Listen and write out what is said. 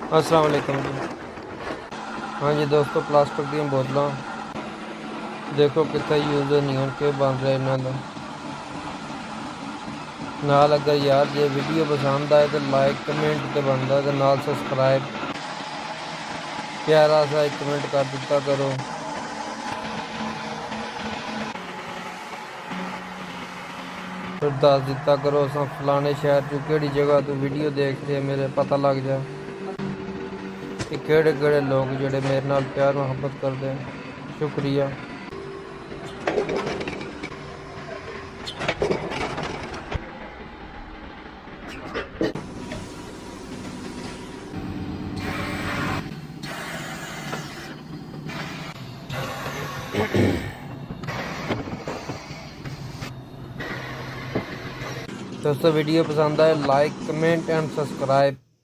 अस्सलाम वालेकुम जी। हाँ जी दोस्तों, प्लास्टिक दी बोतलों देखो कितना यूज नहीं हो के बन रहा इन्हों का नाल। अगर यार जे वीडियो पसंद आए तो लाइक कमेंट तो बनता है, नाल सब्सक्राइब प्यारा सा एक कमेंट कर दिता करो। फिर दस दिता करो अस फलाने शहर तू केड़ी जगह तू वीडियो देख रहे मेरे पता लग जाए कि केड़े केड़े लोग जेड़े मेरे नाल प्यार मोहब्बत करते हैं। शुक्रिया। दोस्तों वीडियो पसंद आए लाइक कमेंट एंड सब्सक्राइब।